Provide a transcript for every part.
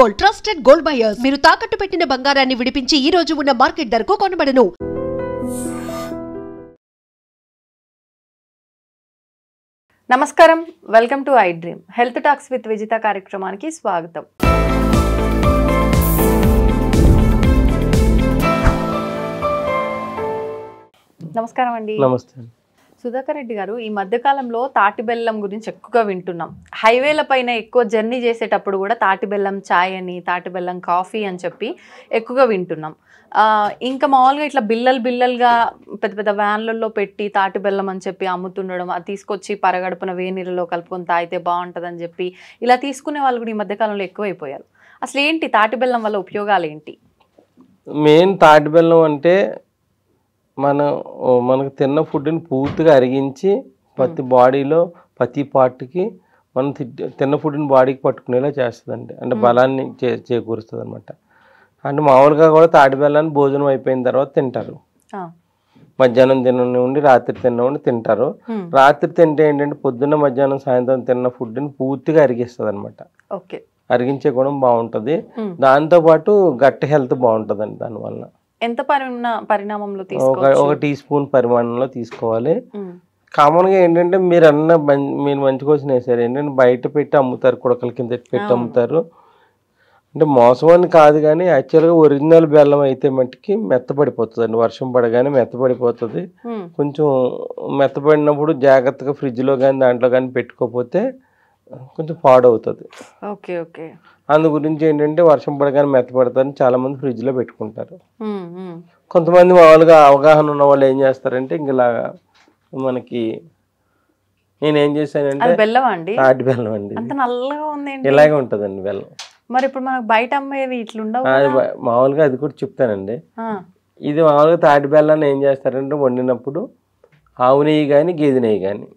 Gold, trusted gold buyers. మీరు తాకట్టు పెట్టిన బంగారాన్ని విడిపించి ఈ రోజు ఉన్న మార్కెట్ ధరకు కొనబడను. నమస్కారం, welcome to I dream health talks with Vijitha కార్యక్రమానికి స్వాగతం. నమస్కారం అండి. నమస్తే. సుధాకర్ రెడ్డి గారు, ఈ మధ్యకాలంలో తాటి బెల్లం గురించి ఎక్కువగా వింటున్నాం. హైవేల పైన ఎక్కువ జర్నీ చేసేటప్పుడు కూడా తాటి బెల్లం చాయ్ అని, తాటి బెల్లం కాఫీ అని చెప్పి ఎక్కువగా వింటున్నాం. ఇంకా మామూలుగా ఇట్లా బిల్లలుగా పెద్ద పెద్ద వ్యాన్లలో పెట్టి తాటి బెల్లం అని చెప్పి అమ్ముతుండడం, అది తీసుకొచ్చి పరగడుపున వేనీళ్ళలో కలుపుకొని తాగితే బాగుంటుందని చెప్పి ఇలా తీసుకునే వాళ్ళు కూడా ఈ మధ్యకాలంలో ఎక్కువైపోయారు. అసలు ఏంటి తాటి బెల్లం వల్ల ఉపయోగాలు ఏంటి? మెయిన్ తాటి బెల్లం అంటే మనకు తిన్న ఫుడ్ని పూర్తిగా అరిగించి ప్రతి బాడీలో ప్రతి పార్ట్కి మనం తిన్న ఫుడ్ని బాడీకి పట్టుకునేలా చేస్తుందండి. అంటే బలాన్ని చేకూరుస్తుంది అనమాట. అంటే మామూలుగా కూడా తాటి బెల్లాన్ని భోజనం అయిపోయిన తర్వాత తింటారు. మధ్యాహ్నం తినండి, రాత్రి తినండి తింటారు. రాత్రి తింటే ఏంటంటే పొద్దున్న మధ్యాహ్నం సాయంత్రం తిన్న ఫుడ్ని పూర్తిగా అరిగిస్తుంది అనమాట. అరిగించే గుణం బాగుంటుంది. దాంతోపాటు గట్ హెల్త్ బాగుంటుందండి. దానివల్ల ఎంత పరిణామంలో ఒక టీ స్పూన్ పరిమాణంలో తీసుకోవాలి. కామన్గా ఏంటంటే మీరు మంచి క్వశ్చన్ వేసారు. ఏంటంటే బయట పెట్టి అమ్ముతారు, కుడకల కింద పెట్టి అమ్ముతారు. అంటే మోసం అని కాదు, కానీ యాక్చువల్గా ఒరిజినల్ బెల్లం అయితే మట్టికి మెత్తపడిపోతుంది అండి. వర్షం పడగానే మెత్తపడిపోతుంది. కొంచెం మెత్తపడినప్పుడు జాగ్రత్తగా ఫ్రిడ్జ్లో కానీ దాంట్లో కానీ పెట్టుకోకపోతే కొంచెం పాడవుతుంది. అందు గురించి ఏంటంటే వర్షం పడగానే మెత్తపడతారని చాలా మంది ఫ్రిడ్జ్లో పెట్టుకుంటారు. కొంతమంది మామూలుగా అవగాహన ఉన్న వాళ్ళు ఏం చేస్తారంటే ఇంకలాగా మనకి నేనేం చేశానంటే తాటి బెల్లం అండి, ఇలాగే ఉంటుందండి బెల్లం. మరి ఇప్పుడు మనకు బయట అమ్మేవి ఇట్లుండవు. మామూలుగా అది కూడా చెప్తానండి. ఇది మామూలుగా తాటి బెల్లాన్ని ఏం చేస్తారంటే వండినప్పుడు ఆవు నెయ్యి కానీ గేదె నెయ్యి కానీ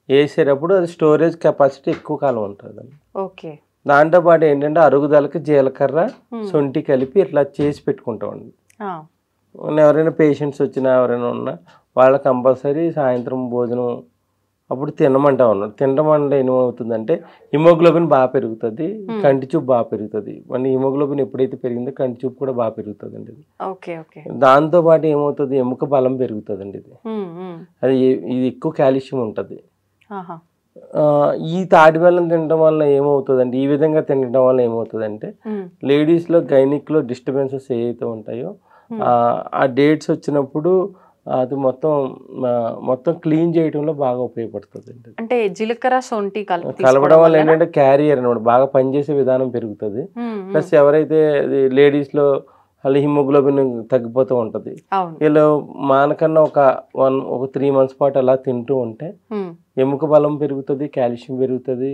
వేసేటప్పుడు అది స్టోరేజ్ కెపాసిటీ ఎక్కువ కాలం ఉంటుందండి. దాంతోపాటు ఏంటంటే అరుగుదలకి జీలకర్ర సొంటి కలిపి ఇట్లా చేసి పెట్టుకుంటామండి. ఎవరైనా పేషెంట్స్ వచ్చినా ఎవరైనా ఉన్నా వాళ్ళకి కంపల్సరీ సాయంత్రం భోజనం అప్పుడు తినమంటా ఉన్నారు. తినడం వల్ల ఏమవుతుందంటే హిమోగ్లోబిన్ బాగా పెరుగుతుంది, కంటి చూపు బాగా పెరుగుతుంది. మన హిమోగ్లోబిన్ ఎప్పుడైతే పెరిగిందో కంటి చూపు కూడా బాగా పెరుగుతుంది అండి. దాంతోపాటు ఏమవుతుంది, ఎముక బలం పెరుగుతుంది అండి. ఇది ఎక్కువ కాల్షియం ఉంటుంది. ఈ తాటి బెల్లం తినడం వల్ల ఏమవుతుందంటే, ఈ విధంగా తినడం వల్ల ఏమవుతుందంటే లేడీస్లో గైనిక్లో డిస్టర్బెన్సెస్ ఏవైతే ఉంటాయో ఆ డేట్స్ వచ్చినప్పుడు అది మొత్తం క్లీన్ చేయడంలో బాగా ఉపయోగపడుతుంది. అంటే జీలకర్ర సొంటి కలపడం వల్ల ఏంటంటే క్యారియర్ అనమాట బాగా పనిచేసే విధానం పెరుగుతుంది. ప్లస్ ఎవరైతే లేడీస్లో అలా హిమోగ్లోబిన్ తగ్గిపోతూ ఉంటుంది, వీళ్ళు మానకన్నా ఒక 3 months పాటు అలా తింటూ ఉంటే ఎముక బలం పెరుగుతుంది, కాల్షియం పెరుగుతుంది.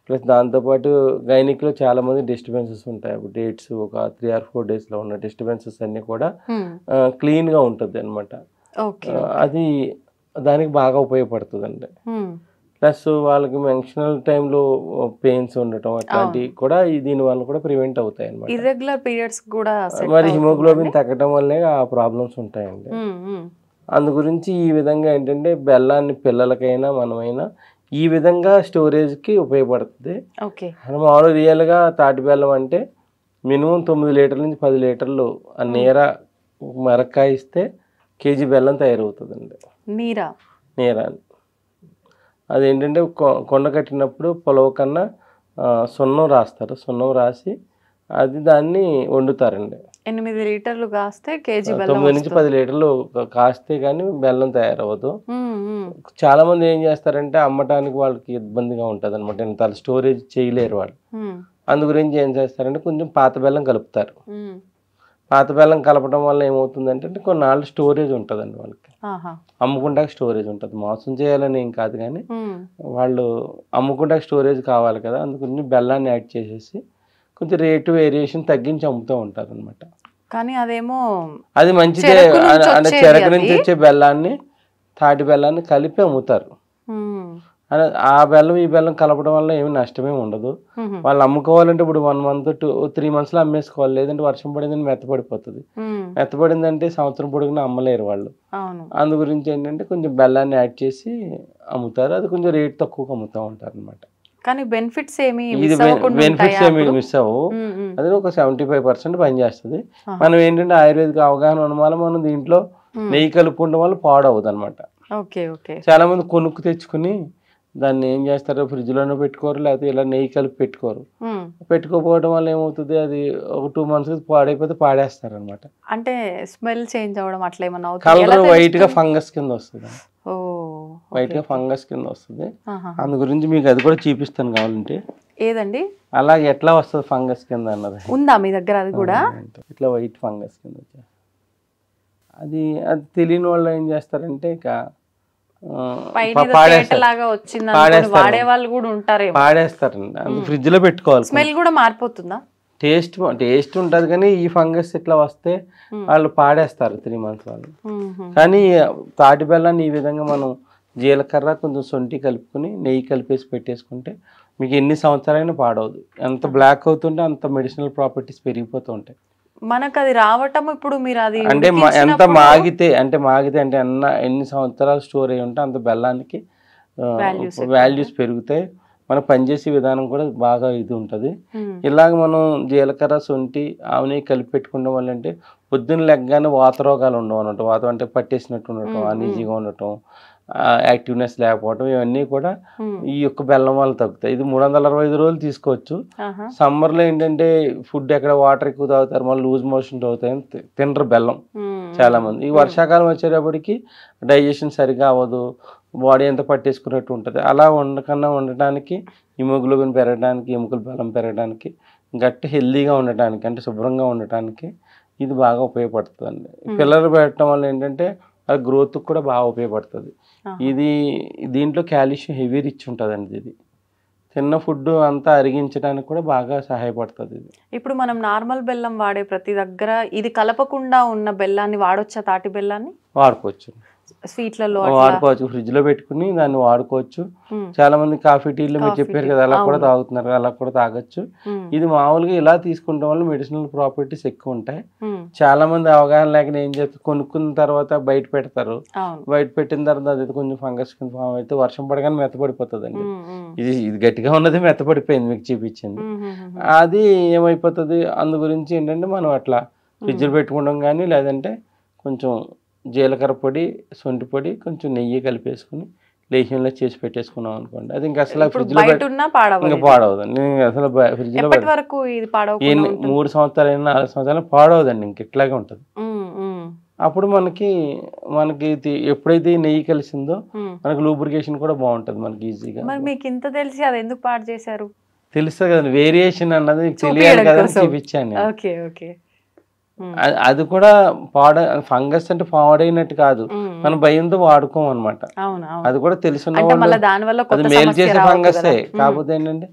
ప్లస్ దాంతోపాటు గైనిక్లో చాలా మంది డిస్టర్బెన్సెస్ ఉంటాయి. డేట్స్ ఒక 3 or 4 daysలో ఉన్న డిస్టర్బెన్సెస్ అన్నీ కూడా క్లీన్గా ఉంటుంది అనమాట. అది దానికి బాగా ఉపయోగపడుతుందండి. ప్లస్ వాళ్ళకి మెన్స్ట్రువల్ టైంలో పెయిన్స్ ఉండటం అట్లాంటివి కూడా దీనివల్ల కూడా ప్రివెంట్ అవుతాయి అనమాట. ఇర్రెగ్యులర్ పీరియడ్స్ కూడా మరి హిమోగ్లోబిన్ తగ్గడం వల్లే ఆ ప్రాబ్లమ్స్ ఉంటాయండి. అందు గురించి ఈ విధంగా ఏంటంటే బెల్లాన్ని పిల్లలకైనా మనమైనా ఈ విధంగా స్టోరేజ్కి ఉపయోగపడుతుంది. మామూలు రియల్గా తాటి బెల్లం అంటే మినిమం 9 లీటర్ల నుంచి 10 లీటర్లు ఆ నీర మరక్కాయిస్తే కేజీ బెల్లం తయారవుతుందండి. నీరా అదేంటంటే కొండ కట్టినప్పుడు పొలవ కన్నా సున్నం రాస్తారు. సున్నం రాసి దాన్ని వండుతారండి. 8 లీటర్లు కాస్తే కేజీ 9 నుంచి 10 లీటర్లు కాస్తే కానీ బెల్లం తయారవ్వదు. చాలా మంది ఏం చేస్తారంటే అమ్మటానికి వాళ్ళకి ఇబ్బందిగా ఉంటుంది అనమాట. ఇంత స్టోరేజ్ చేయలేరు వాళ్ళు. అందు గురించి ఏం చేస్తారంటే కొంచెం పాత బెల్లం కలుపుతారు. పాత బెల్లం కలపడం వల్ల ఏమవుతుందంటే కొన్నాళ్ళు స్టోరేజ్ ఉంటుందండి వాళ్ళకి. అమ్ముకుంటా స్టోరేజ్ ఉంటుంది. మోసం చేయాలని ఏం కాదు, కానీ వాళ్ళు అమ్ముకుంటా స్టోరేజ్ కావాలి కదా, అందుకని బెల్లాన్ని యాడ్ చేసేసి కొంచెం రేటు వేరియేషన్ తగ్గించి అమ్ముతూ ఉంటారు అనమాట. కానీ అది మంచిదే. అంటే చెరకు నుంచి వచ్చే బెల్లాన్ని తాటి బెల్లాన్ని కలిపి అమ్ముతారు. ఆ బెల్లం ఈ బెల్లం కలపడం వల్ల ఏమి నష్టమే ఉండదు. వాళ్ళు అమ్ముకోవాలంటే ఇప్పుడు 1 month 3 monthsలో అమ్మేసుకోవాలి. లేదంటే వర్షం పడిందని మెత్తపడిపోతుంది. మెత్తపడిందంటే సంవత్సరం పొడుగునా అమ్మలేరు వాళ్ళు. అందు గురించి ఏంటంటే కొంచెం బెల్లాన్ని యాడ్ చేసి అమ్ముతారు. అది కొంచెం రేట్ తక్కువగా అమ్ముతూ ఉంటారు అనమాట. కానీ బెనిఫిట్స్ ఏమి ఇది బెనిఫిట్స్ ఏమి మిస్ అవ్వవు. అది ఒక 75% పనిచేస్తుంది. మనం ఏంటంటే ఆయుర్వేదిక అవగాహన ఉన్న వల్ల మనం దీంట్లో నెయ్యి కలుపుకుంటే వల్ల పాడవద్దు అనమాట. చాలా మంది కొనుక్కు తెచ్చుకుని దాన్ని ఏం చేస్తారు, ఫ్రిడ్జ్ లోనే పెట్టుకోరు, లేకపోతే ఇలా నెయ్యి కలిపి పెట్టుకోరు. పెట్టుకోకపోవడం వల్ల ఏమవుతుంది, అది ఒక 2 months పాడైపోతే పాడేస్తారు అనమాట. అంటే స్మెల్ చేంజ్ అవ్వడం అట్లా ఏమన్నా కలర్ వైట్ గా ఫంగస్ కింద వస్తుంది. వైట్ గా ఫంగస్ కింద వస్తుంది. అందు గురించి మీకు అది కూడా చూపిస్తాను కావాలంటే. ఏదండి అలాగే ఎట్లా వస్తుంది ఫంగస్ కింద అన్నది ఉందా మీ దగ్గర? అది కూడా ఇట్లా వైట్ ఫంగస్ కింద వచ్చేది. అది తెలియని వాళ్ళు ఏం చేస్తారంటే ఇక పాడేస్తారండి. అది ఫ్రిడ్జ్ లో పెట్టుకోవాలి. స్మెల్ కూడా మారిపోతుందా? టేస్ట్ ఉంటుంది కానీ ఈ ఫంగస్ ఇట్లా వస్తే వాళ్ళు పాడేస్తారు 3 months వాళ్ళు. కానీ తాటి బెల్లాన్ని ఈ విధంగా మనం జీలకర్ర కొంచెం సొంటి కలుపుకొని నెయ్యి కలిపేసి పెట్టేసుకుంటే మీకు ఎన్ని సంవత్సరాలైనా పాడవద్దు. ఎంత బ్లాక్ అవుతుంటే అంత మెడిసినల్ ప్రాపర్టీస్ పెరిగిపోతూ ఉంటాయి. మనకు అది రావటం ఇప్పుడు మీరు అది అంటే ఎంత మాగితే అంటే ఎన్ని సంవత్సరాలు స్టోర్ అయ్యి ఉంటే అంత బెల్లానికి వాల్యూస్ పెరుగుతాయి. మనం పనిచేసే విధానం కూడా బాగా ఇది ఉంటుంది. ఇలాగ మనం జీలకర్ర సొంటి ఆవుని కలిపి పెట్టుకోవడం వల్ల అంటే పొద్దున్న లెగ్గానే వాత రోగాలు ఉండవు అన్నట్టు. వాతం అంటే పట్టేసినట్టు ఉండటం, అనీజీగా ఉండటం, యాక్టివ్నెస్ లేకపోవడం, ఇవన్నీ కూడా ఈ యొక్క బెల్లం వల్ల తగ్గుతాయి. ఇది 365 రోజులు తీసుకోవచ్చు. సమ్మర్లో ఏంటంటే ఫుడ్ ఎక్కడ వాటర్ ఎక్కువ తాగుతారు, మళ్ళీ లూజ్ మోషన్ అవుతాయని తినరు బెల్లం చాలా మంది. ఈ వర్షాకాలం వచ్చేటప్పటికి డైజెషన్ సరిగా అవ్వదు, బాడీ అంతా పట్టేసుకున్నట్టు ఉంటుంది. అలా ఉండటానికి హిమోగ్లోబిన్ పెరగడానికి, ఎముకల బలం పెరగడానికి, గట్టి హెల్దీగా ఉండటానికి అంటే శుభ్రంగా ఉండటానికి ఇది బాగా ఉపయోగపడుతుంది. పిల్లలు పెట్టడం వల్ల ఏంటంటే అది గ్రోత్ కూడా బాగా ఉపయోగపడుతుంది. దీంట్లో కాల్షియం హెవీ రిచ్ ఉంటుందండి. ఇది తిన్న ఫుడ్ అంతా అరిగించడానికి కూడా బాగా సహాయపడుతుంది. ఇప్పుడు మనం నార్మల్ బెల్లం వాడే ప్రతి దగ్గర ఇది కలపకుండా ఉన్న బెల్లాన్ని వాడొచ్చా? తాటి బెల్లాన్ని వాడుకోవచ్చు, స్వీట్లలో వాడుకోవచ్చు, ఫ్రిడ్జ్ లో పెట్టుకుని దాన్ని వాడుకోవచ్చు. చాలా మంది కాఫీ టీలు మీరు చెప్పారు కదా, అలా కూడా తాగుతున్నారు, అలా కూడా తాగొచ్చు. ఇది మామూలుగా ఇలా తీసుకుంటాం వల్ల మెడిసినల్ ప్రాపర్టీస్ ఎక్కువ ఉంటాయి. చాలా మంది అవగాహన లేక ఏం చేస్తారు, కొనుక్కున్న తర్వాత బయట పెడతారు. బయట పెట్టిన తర్వాత అది కొంచెం ఫంగస్ కింద ఫామ్ అయితే వర్షం పడగానే మెత్తపడిపోతుంది అండి. ఇది గట్టిగా ఉన్నది మెత్తపడిపోయింది మీకు చూపించింది. అది ఏమైపోతుంది, అందు గురించి ఏంటంటే మనం అట్లా ఫ్రిడ్జ్ పెట్టుకోవడం కానీ, లేదంటే కొంచెం జీలకర్ర పొడి, సొంటి పొడి, కొంచెం నెయ్యి కలిపేసుకుని లేహ్యంలో చేసి పెట్టేసుకున్నాం అనుకోండి, అది ఇంకా అసలు ఫ్రిడ్జ్ లో ఇంకా పాడవదండి. అసలు ఫ్రిడ్జ్ లో 3 సంవత్సరాలు 4 సంవత్సరాలు పాడవదండి, ఇంక ఇట్లాగే ఉంటుంది. అప్పుడు మనకి ఎప్పుడైతే నెయ్యి కలిసిందో మనకి లూబ్రికేషన్ కూడా బాగుంటది మనకి ఈజీగా. మీకు ఇంత తెలిసి అది ఎందుకు పాడు చేశారు? తెలుస్తుంది కదండి, వేరియేషన్ అన్నది తెలియాలి కదా చూపించాను. అది కూడా ఫంగస్ అంటే పాడైనట్టు కాదు, మనం భయంతో వాడుకోం అనమాట. అది కూడా తెలుసున్న అది మేలు చేసే ఫంగస్. కాకపోతే ఏంటంటే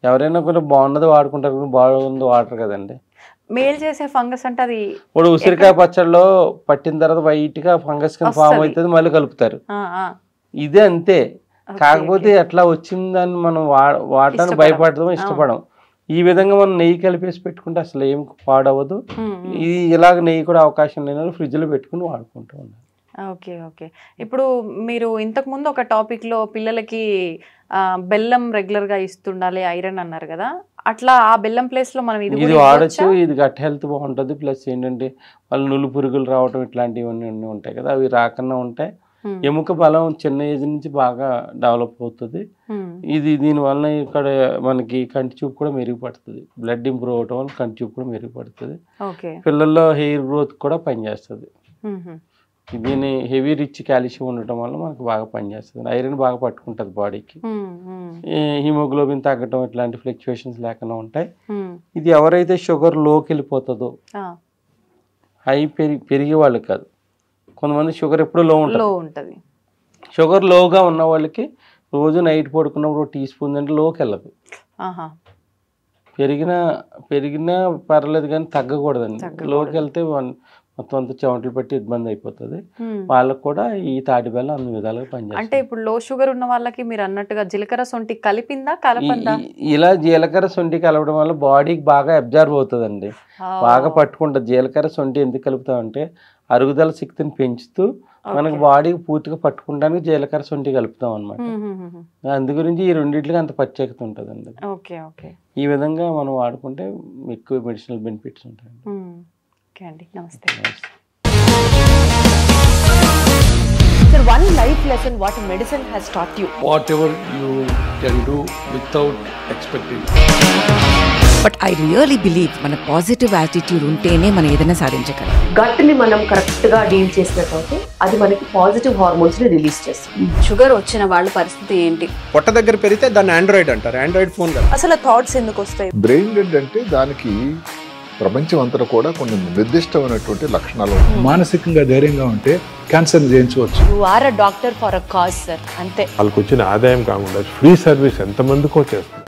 ఎవరైనా కూడా బాగున్నది వాడుకుంటారు, బాగుంది వాడరు కదండి. మేలు చేసే ఫంగస్ అంటే అది ఇప్పుడు ఉసిరికాయ పచ్చడిలో పట్టిన తర్వాత వైట్ గా ఫంగస్ కింద ఫామ్ అవుతుంది, మళ్ళీ కలుపుతారు. ఇదే అంతే. కాకపోతే ఎట్లా వచ్చిందని మనం వాడటానికి భయపడతాం, ఇష్టపడం. ఈ విధంగా మనం నెయ్యి కలిపేసి పెట్టుకుంటే అసలు ఏం పాడవదు. ఇలాగ నెయ్యి కూడా అవకాశం లేని ఫ్రిడ్జ్ లో పెట్టుకుని వాడుకుంటూ ఉండాలి. ఓకే. ఇప్పుడు మీరు ఇంతకు ముందు ఒక టాపిక్ లో పిల్లలకి బెల్లం రెగ్యులర్ గా ఇస్తుండాలి ఐరన్ అన్నారు కదా, అట్లా ఆ బెల్లం ప్లేస్ లో మనం ఇది వాడచ్చు. ఇది గట్ హెల్త్ బాగుంటుంది. ప్లస్ ఏంటంటే వాళ్ళు నులు పురుగులు రావటం ఇట్లాంటివన్నీ ఉంటాయి కదా, అవి రాకుండా ఉంటాయి. ఎముక బలం చిన్న ఏజ్ నుంచి బాగా డెవలప్ అవుతుంది. దీనివల్ల ఇక్కడ మనకి కంటి చూపు కూడా మెరుగుపడుతుంది. బ్లడ్ ఇంప్రూవ్ అవటం వల్ల కంటి చూపు కూడా మెరుగుపడుతుంది. పిల్లల్లో హెయిర్ గ్రోత్ కూడా పనిచేస్తుంది. దీని హెవీ రిచ్ కాల్షియం ఉండటం వల్ల మనకు బాగా పనిచేస్తుంది. ఐరన్ బాగా పట్టుకుంటుంది బాడీకి. హిమోగ్లోబిన్ తగ్గటం ఇట్లాంటి ఫ్లక్చుయేషన్స్ లేకుండా ఉంటాయి. ఇది ఎవరైతే షుగర్ లోకి వెళ్ళిపోతుందో, హై పెరిగే వాళ్ళకి కాదు, కొంతమంది షుగర్ ఎప్పుడు లో ఉంటుంది. షుగర్ లోగా ఉన్న వాళ్ళకి రోజు నైట్ పడుకున్నప్పుడు టీ స్పూన్ అంటే లోకి వెళ్ళదు. పెరిగినా పర్లేదు కానీ తగ్గకూడదండి. లోకి వెళ్తే మొత్తం అంతా చెమటలు పెట్టి ఇబ్బంది అయిపోతుంది. వాళ్ళకు కూడా ఈ తాటి బెల్లం అన్ని విధాలుగా పనిచేస్తుంది. అంటే ఇప్పుడు లో షుగర్ ఉన్న వాళ్ళకి మీరు అన్నట్టుగా జీలకర్ర సొంటి కలపందా? ఇలా జీలకర్ర సొంటి కలపడం వల్ల బాడీకి బాగా అబ్జర్వ్ అవుతుందండి, బాగా పట్టుకుంటుంది. జీలకర్ర సొంటి ఎందుకు కలుపుతామంటే అరుగుదల శక్తిని పెంచుతూ మనకు బాడీకి పూర్తిగా పట్టుకుంటానికి జీలకర్ర శొంఠి కలుపుతాం అనమాట. అందు గురించి ఈ రెండింటికి అంత ప్రత్యేకత ఉంటుందండి. Okay okay. ఈ విధంగా మనం వాడుకుంటే ఎక్కువ మెడిసినల్ బెనిఫిట్స్ ఉంటాయి. ఓకే అండి, నమస్తే. Sir, one life lesson what medicine has taught you. Whatever you can do without expecting. But I really believe మన పాజిటివ్ యాటిట్యూడ్ ఉంటేనే మనం ఏదైనా సాధించగలం. గట్ని మనం కరెక్ట్గా డీల్ చేసినట్లయితే అది మనకి పాజిటివ్ హార్మోన్స్ని రిలీజ్ చేస్తుంది. షుగర్ వచ్చిన వాళ్ళ పరిస్థితి ఏంటి? పొట్ట దగ్గర పెరిగితే దాన్ని ఆండ్రాయిడ్ అంటారు, ఆండ్రాయిడ్ ఫోన్ కదా. అసలు థాట్స్ ఎందుకు వస్తాయి? బ్రెయిన్ డెడ్ అంటే దానికి ప్రపంచం అంతా కూడా కొన్ని నిర్దిష్టమైనటువంటి లక్షణాలు. మానసికంగా ధైర్యంగా ఉంటే క్యాన్సర్ జయించవచ్చు. You are a doctor for a cause sir, అంతే. వాళ్ళకి వచ్చిన ఆదాయం కాకుండా ఫ్రీ సర్వీస్ ఎంతమందికో చేస్తారు.